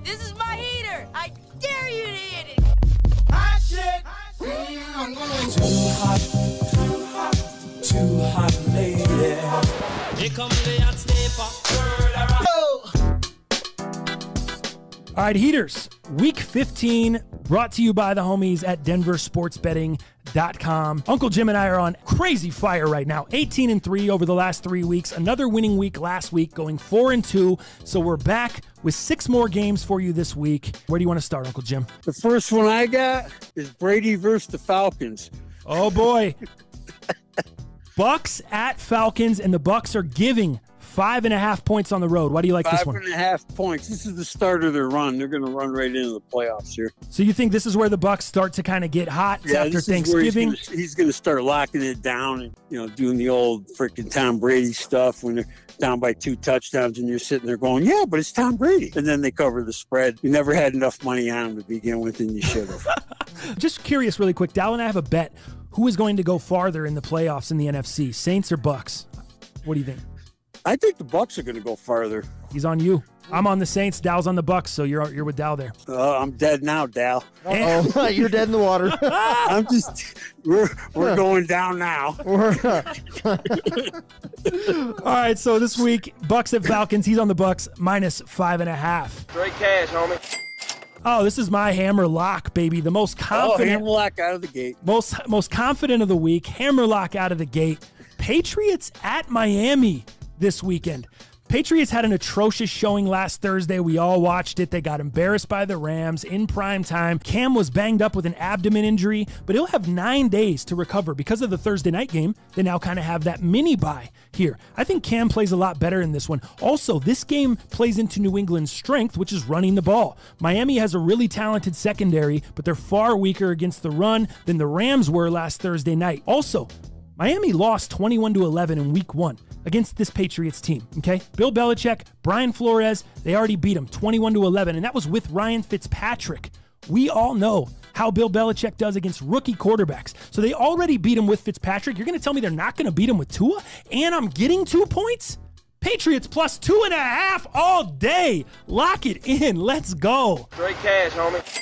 This is my heater. I dare you to hit it. Hot shit. I'm going too hot, lady. Here comes the hot stepper. All right, Heaters, Week 15, brought to you by the homies at denversportsbetting.com. Uncle Jim and I are on crazy fire right now. 18-3 over the last 3 weeks. Another winning week last week, going 4-2. So we're back with 6 more games for you this week. Where do you want to start, Uncle Jim? The first one I got is Brady versus the Falcons. Oh, boy. Bucks at Falcons, and the Bucks are giving 5.5 points on the road. Why do you like this one? 5.5 points. This is the start of their run. They're going to run right into the playoffs here. So you think this is where the Bucks start to kind of get hot after Thanksgiving? He's going to start locking it down and, doing the old freaking Tom Brady stuff when they're down by 2 touchdowns and you're sitting there going, yeah, but it's Tom Brady. And then they cover the spread. You never had enough money on him to begin with, and you should have. Just curious really quick, Dal and I have a bet. Who is going to go farther in the playoffs in the NFC, Saints or Bucks? What do you think? I think the Bucks are going to go farther. He's on you. I'm on the Saints. Dal's on the Bucks, so you're with Dal there. I'm dead now, Dal. Uh-oh. You're dead in the water. We're going down now. All right, so this week, Bucks at Falcons. He's on the Bucks, -5.5. Great cash, homie. Oh, this is my hammer lock, baby. The most confident. Hammer lock out of the gate. Most confident of the week. Hammer lock out of the gate. Patriots at Miami this weekend. Patriots had an atrocious showing last Thursday. We all watched it. They got embarrassed by the Rams in prime time. Cam was banged up with an abdomen injury, but he'll have 9 days to recover. Because of the Thursday night game, they now kind of have that mini bye here. I think Cam plays a lot better in this one. Also, this game plays into New England's strength, which is running the ball. Miami has a really talented secondary, but they're far weaker against the run than the Rams were last Thursday night. Also, Miami lost 21-11 in week 1 against this Patriots team, okay? Bill Belichick, Brian Flores, they already beat him 21-11, and that was with Ryan Fitzpatrick. We all know how Bill Belichick does against rookie quarterbacks. So they already beat him with Fitzpatrick. You're going to tell me they're not going to beat him with Tua? And I'm getting 2 points? Patriots plus 2.5 all day. Lock it in. Let's go. Great cash, homie.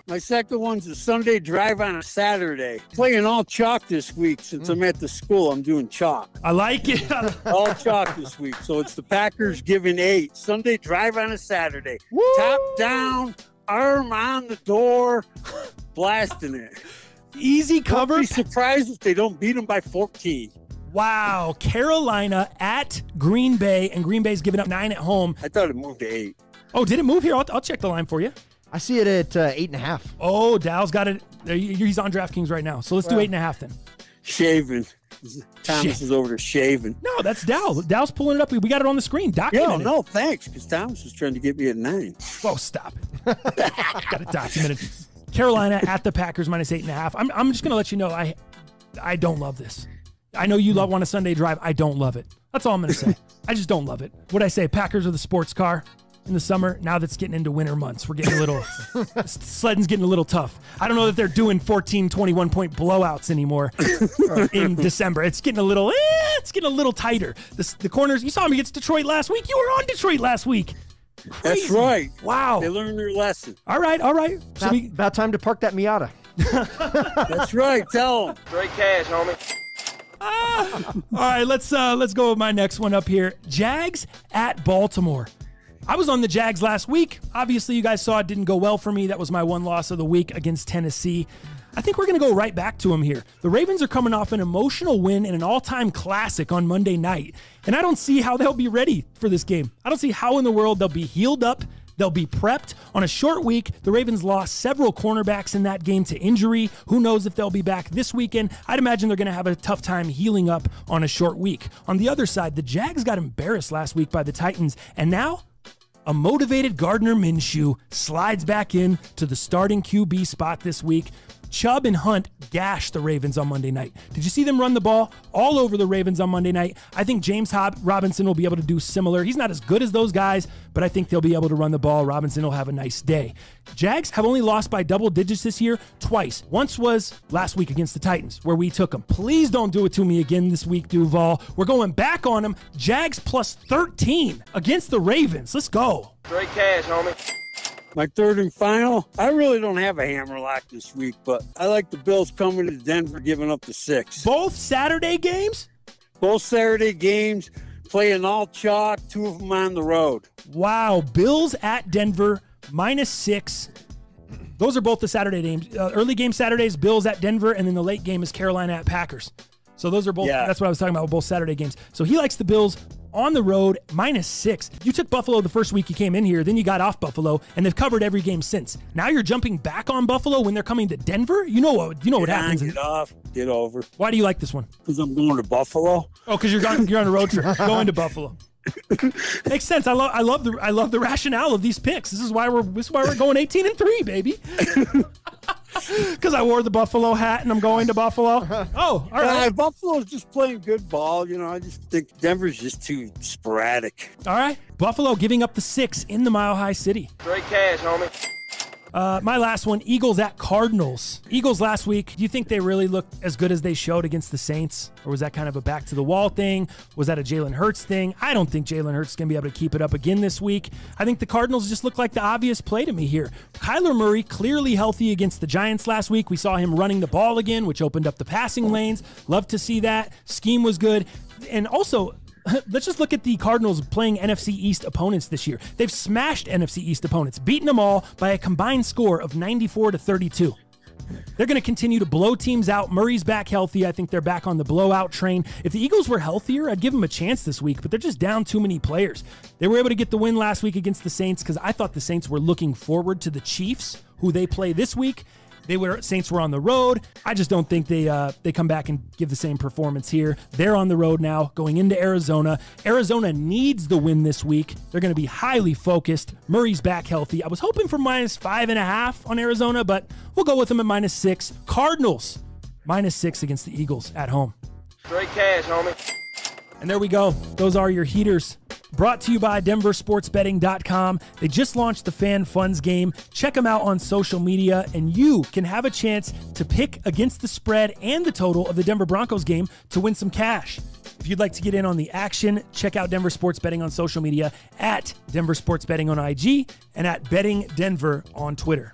My second one's a Sunday drive on a Saturday. Playing all chalk this week since I'm at the school. I'm doing chalk. I like it. All chalk this week. So it's the Packers giving 8. Sunday drive on a Saturday. Woo! Top down, arm on the door, blasting it. Easy cover. Don't be surprised if they don't beat them by 14. Wow. Carolina at Green Bay, and Green Bay's giving up 9 at home. I thought it moved to 8. Oh, did it move here? I'll check the line for you. I see it at 8.5. Oh, Dal's got it. He's on DraftKings right now. So let's do 8.5 then. Shaving. Thomas is over there shaving. No, that's Dal. Dal's pulling it up. We got it on the screen. Documented. No, thanks, because Thomas was trying to get me at 9. Oh, stop it. Got it documented. Carolina at the Packers -8.5. I'm just going to let you know I don't love this. I know you want a Sunday drive. I don't love it. That's all I'm going to say. I just don't love it. What'd I say? Packers are the sports car in the summer. Now that's getting into winter months. We're getting a little, sledding's getting a little tough. I don't know that they're doing 14, 21-point blowouts anymore in December. It's getting a little tighter. The corners, you saw me against Detroit last week. You were on Detroit last week. Crazy. That's right. Wow. They learned their lesson. All right. So About time to park that Miata. That's right. Tell them. Great cash, homie. All right, let's go with my next one up here. Jags at Baltimore. I was on the Jags last week. Obviously, you guys saw it didn't go well for me. That was my one loss of the week against Tennessee. I think we're going to go right back to them here. The Ravens are coming off an emotional win in an all-time classic on Monday night, and I don't see how they'll be ready for this game. I don't see how in the world they'll be healed up. They'll be prepped. On a short week, the Ravens lost several cornerbacks in that game to injury. Who knows if they'll be back this weekend? I'd imagine they're going to have a tough time healing up on a short week. On the other side, the Jags got embarrassed last week by the Titans, and now a motivated Gardner Minshew slides back in to the starting QB spot this week. Chubb and Hunt gashed the Ravens on Monday night. Did you see them run the ball all over the Ravens on Monday night? I think James Robinson will be able to do similar. He's not as good as those guys, but I think they'll be able to run the ball. Robinson will have a nice day. Jags have only lost by double digits this year twice. Once was last week against the Titans, where we took them. Please don't do it to me again this week, Duval. We're going back on them. Jags plus 13 against the Ravens. Let's go. Great cash, homie. My third and final, I really don't have a hammer lock this week, but I like the Bills coming to Denver, giving up the 6. Both Saturday games? Both Saturday games, playing all chalk, 2 of them on the road. Wow. Bills at Denver, -6. Those are both the Saturday games. Early game Saturdays, Bills at Denver, and then the late game is Carolina at Packers. So those are both, that's what I was talking about, both Saturday games. So he likes the Bills on the road, -6. You took Buffalo the first week you came in here, then you got off Buffalo, and they've covered every game since. Now you're jumping back on Buffalo when they're coming to Denver? You know what happens. Get off, get over. Why do you like this one? Because I'm going to Buffalo. Oh, because you're on a road trip, going to Buffalo. Makes sense. I love the rationale of these picks. This is why we're going 18-3, baby. Because I wore the Buffalo hat and I'm going to Buffalo. Oh, all right. Buffalo's just playing good ball. I just think Denver's just too sporadic. All right. Buffalo giving up the 6 in the Mile High City. Straight cash, homie. My last one, Eagles at Cardinals. Eagles last week, do you think they really looked as good as they showed against the Saints? Or was that kind of a back-to-the-wall thing? Was that a Jalen Hurts thing? I don't think Jalen Hurts is going to be able to keep it up again this week. I think the Cardinals just look like the obvious play to me here. Kyler Murray, clearly healthy against the Giants last week. We saw him running the ball again, which opened up the passing lanes. Love to see that. Scheme was good. And also, let's just look at the Cardinals playing NFC East opponents this year. They've smashed NFC East opponents, beaten them all by a combined score of 94-32. They're going to continue to blow teams out. Murray's back healthy. I think they're back on the blowout train. If the Eagles were healthier, I'd give them a chance this week, but they're just down too many players. They were able to get the win last week against the Saints because I thought the Saints were looking forward to the Chiefs, who they play this week. Saints were on the road. I just don't think they come back and give the same performance here. They're on the road now, going into Arizona. Arizona needs the win this week. They're going to be highly focused. Murray's back healthy. I was hoping for -5.5 on Arizona, but we'll go with them at -6. Cardinals, -6 against the Eagles at home. Straight cash, homie. And there we go. Those are your heaters. Brought to you by DenverSportsBetting.com. They just launched the Fan Funds game. Check them out on social media, and you can have a chance to pick against the spread and the total of the Denver Broncos game to win some cash. If you'd like to get in on the action, check out Denver Sports Betting on social media at Denver Sports Betting on IG and at Betting Denver on Twitter.